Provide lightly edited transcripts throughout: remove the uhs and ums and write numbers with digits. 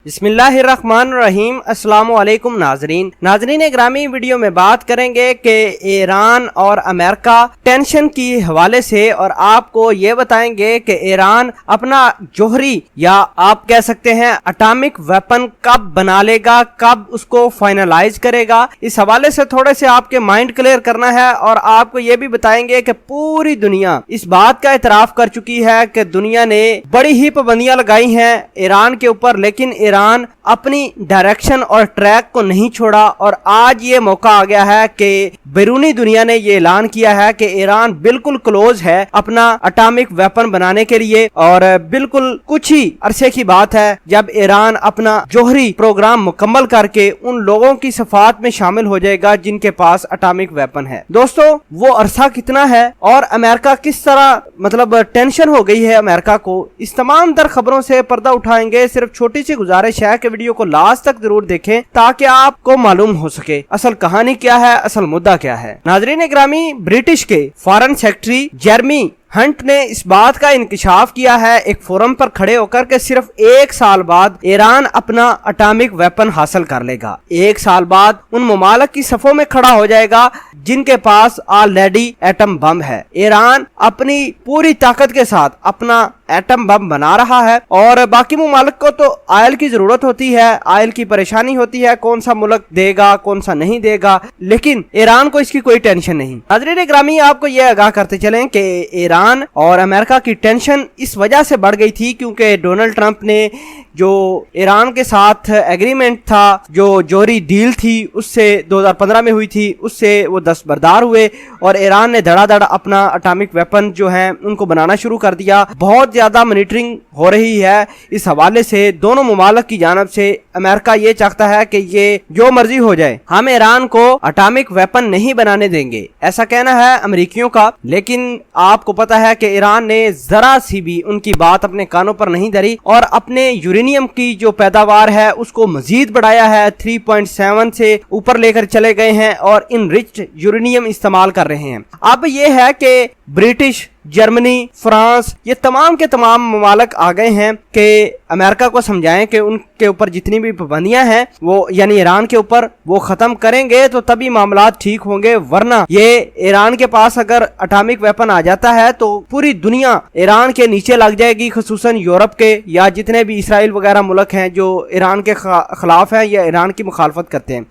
बिस्मिल्लाहिर्रहमानिर्रहीम। अस्सलाम वालेकुम नाजरीन ग्रामी, वीडियो में बात करेंगे कि ईरान और अमेरिका टेंशन की हवाले से, और आपको ये बताएंगे कि ईरान अपना जोहरी या आप कह सकते हैं एटॉमिक वेपन कब बना लेगा, कब उसको फाइनलाइज करेगा। इस हवाले से थोड़े से आपके माइंड क्लियर करना है, और आपको ये भी बताएंगे कि पूरी दुनिया इस बात का इतराफ कर चुकी है कि दुनिया ने बड़ी ही पाबंदियां लगाई हैं ईरान के ऊपर, लेकिन ईरान अपनी डायरेक्शन और ट्रैक को नहीं छोड़ा। और आज ये मौका आ गया है कि बैरूनी दुनिया ने ये ऐलान किया है कि ईरान बिल्कुल क्लोज है अपना एटॉमिक वेपन बनाने के लिए, और बिल्कुल कुछ ही अरसे की बात है जब ईरान अपना जोहरी प्रोग्राम मुकम्मल करके उन लोगों की सफात में शामिल हो जाएगा जिनके पास एटॉमिक वेपन है। दोस्तों, वो अरसा कितना है और अमेरिका किस तरह मतलब टेंशन हो गई है अमेरिका को, इस तमाम तर खबरों से पर्दा उठाएंगे। सिर्फ छोटी सी गुजारिश है कि वीडियो को लास्ट तक जरूर देखें ताकि आपको मालूम हो सके असल कहानी क्या है, असल मुद्दा क्या है। नाजरीन ग्रामी, ब्रिटिश के फॉरेन सेक्रेटरी जेरेमी हंट ने इस बात का इंकशाफ किया है एक फोरम पर खड़े होकर के सिर्फ 1 साल बाद ईरान अपना एटॉमिक वेपन हासिल कर लेगा। 1 साल बाद उन ममालिक की सफों में खड़ा हो जाएगा जिनके पास ऑलरेडी एटम बम है। ईरान अपनी पूरी ताकत के साथ अपना एटम बम बना रहा है, और बाकी ममालिक को तो ऑयल की जरूरत होती है, ऑयल की परेशानी होती है, कौन सा मुल्क देगा कौन सा नहीं देगा, लेकिन ईरान को इसकी कोई टेंशन नहीं। नाज़रीन ग्रामी, आपको यह आगाह करते चलें कि ईरान और अमेरिका की टेंशन इस वजह से बढ़ गई थी क्योंकि डोनाल्ड ट्रंप ने जो ईरान के साथ एग्रीमेंट था, जो जोहरी डील थी उससे 2015 में हुई थी, उससे वो दस्तबरदार हुए और ईरान ने धड़ाधड़ अपना एटॉमिक वेपन जो है उनको बनाना शुरू कर दिया। बहुत ज्यादा मॉनिटरिंग हो रही है इस हवाले से दोनों ममालिक की जानब से। अमेरिका ये चाहता है कि ये जो मर्जी हो जाए, हम ईरान को एटॉमिक वेपन नहीं बनाने देंगे, ऐसा कहना है अमेरिकियों का। लेकिन आपको पता है कि ईरान ने जरा सी भी उनकी बात अपने कानों पर नहीं धरी और अपने यूरेनियम की जो पैदावार है उसको मजीद बढ़ाया है, 3.7 से ऊपर लेकर चले गए हैं और इनरिच्ड यूरेनियम इस्तेमाल कर रहे हैं। अब ये है कि ब्रिटिश, जर्मनी, फ्रांस, ये तमाम के तमाम ममालिक आ गए हैं कि अमेरिका को समझाएं कि उनके ऊपर जितनी भी पाबंदियां हैं वो यानी ईरान के ऊपर वो खत्म करेंगे तो तभी मामला ठीक होंगे, वरना ये ईरान के पास अगर एटॉमिक वेपन आ जाता है तो पूरी दुनिया ईरान के नीचे लग जाएगी, खुसूसन यूरोप के या जितने भी इसराइल वगैरह मुल्क हैं जो ईरान के खिलाफ हैं या ईरान की मुखालफत करते हैं।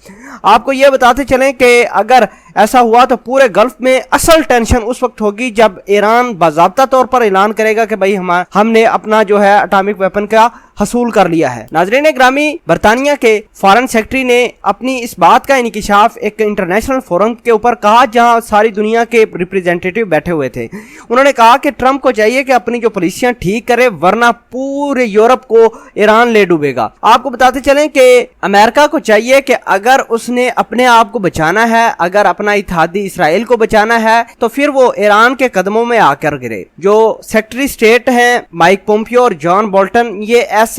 आपको ये बताते चलें कि अगर ऐसा हुआ तो पूरे गल्फ में असल टेंशन उस वक्त होगी जब ईरान बाज़ाब्ता तौर पर ऐलान करेगा कि भाई हमने अपना जो है एटॉमिक वेपन का हसूल कर लिया है। नाज़रीन ग्रामी, बरतानिया के फॉरेन सेक्रेटरी ने अपनी इस बात का इंकिशाफ एक इंटरनेशनल फोरम के ऊपर कहा जहां सारी दुनिया के रिप्रेजेंटेटिव बैठे हुए थे। उन्होंने कहा कि ट्रंप को चाहिए कि अपनी जो पॉलिसियां ठीक करे, वरना पूरे यूरोप को ईरान ले डूबेगा। आपको बताते चलें कि अमेरिका को चाहिए कि अगर उसने अपने आप को बचाना है, अगर अपना इत्तेहादी इसराइल को बचाना है, तो फिर वो ईरान के कदमों में आकर गिरे। जो सेक्रेटरी स्टेट हैं माइक पोम्पियो और जॉन बोल्टन, ये ऐसे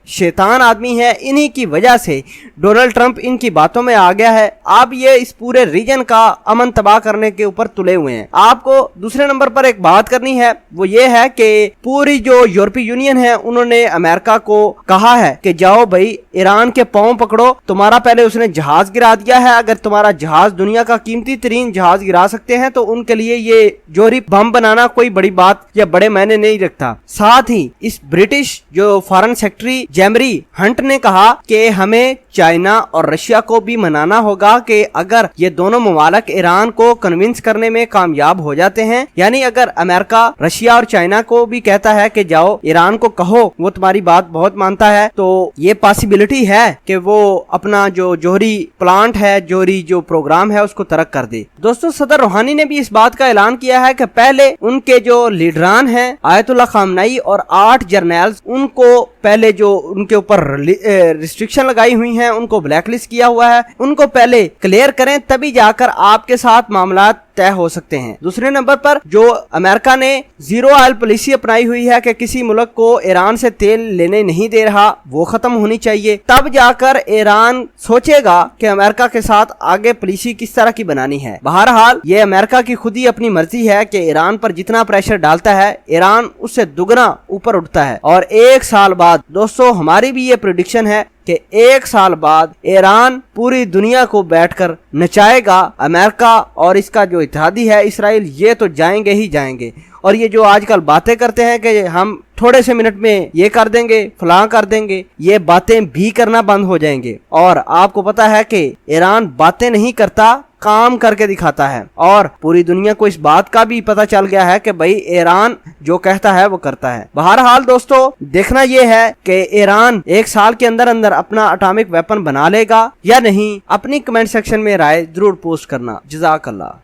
शैतान आदमी है, इन्हीं की वजह से डोनाल्ड ट्रंप इनकी बातों में आ गया है। अब ये इस पूरे रीजन का अमन तबाह करने के ऊपर तुले हुए हैं। आपको दूसरे नंबर पर एक बात करनी है, वो ये है कि पूरी जो यूरोपीय यूनियन है उन्होंने अमेरिका को कहा है कि जाओ भाई ईरान के पांव पकड़ो। तुम्हारा पहले उसने जहाज गिरा दिया है, अगर तुम्हारा जहाज दुनिया का कीमती तरीन जहाज गिरा सकते हैं तो उनके लिए ये जोहरी बम बनाना कोई बड़ी बात या बड़े मायने नहीं रखता। साथ ही इस ब्रिटिश जो फॉरेन सेक्रेटरी जेरेमी हंट ने कहा कि हमें चाइना और रशिया को भी मनाना होगा कि अगर ये दोनों ममालिक ईरान को कन्विंस करने में कामयाब हो जाते हैं, यानी अगर अमेरिका रशिया और चाइना को भी कहता है कि जाओ ईरान को कहो वो तुम्हारी बात बहुत मानता है, तो ये पॉसिबिलिटी है कि वो अपना जो जोहरी प्लांट है, जोहरी जो प्रोग्राम है उसको तर्क कर दे। दोस्तों, सदर रूहानी ने भी इस बात का ऐलान किया है कि पहले उनके जो लीडरान हैं आयतुल्लाह खामनाई और 8 जर्नल्स, उनको पहले जो उनके ऊपर रिस्ट्रिक्शन लगाई हुई हैं, उनको ब्लैकलिस्ट किया हुआ है, उनको पहले क्लियर करें तभी जाकर आपके साथ मामला तय हो सकते हैं। दूसरे नंबर पर जो अमेरिका ने जीरो ऑयल पॉलिसी अपनाई हुई है कि किसी मुल्क को ईरान से तेल लेने नहीं दे रहा, वो खत्म होनी चाहिए। तब जाकर ईरान सोचेगा कि अमेरिका के साथ आगे पॉलिसी किस तरह की बनानी है। बहरहाल ये अमेरिका की खुद ही अपनी मर्जी है कि ईरान पर जितना प्रेशर डालता है ईरान उससे दुगना ऊपर उठता है। और एक साल बाद दोस्तों हमारी भी ये प्रेडिक्शन है कि एक साल बाद ईरान पूरी दुनिया को बैठकर नचाएगा। अमेरिका और इसका जो इत्तेहादी है इसराइल, ये तो जाएंगे ही जाएंगे। और ये जो आजकल बातें करते हैं कि हम थोड़े से मिनट में ये कर देंगे, फलां कर देंगे, ये बातें भी करना बंद हो जाएंगे। और आपको पता है कि ईरान बातें नहीं करता, काम करके दिखाता है। और पूरी दुनिया को इस बात का भी पता चल गया है कि भाई ईरान जो कहता है वो करता है। बहरहाल दोस्तों देखना ये है कि ईरान एक साल के अंदर अंदर अपना एटॉमिक वेपन बना लेगा या नहीं। अपनी कमेंट सेक्शन में राय जरूर पोस्ट करना। जज़ाकल्लाह।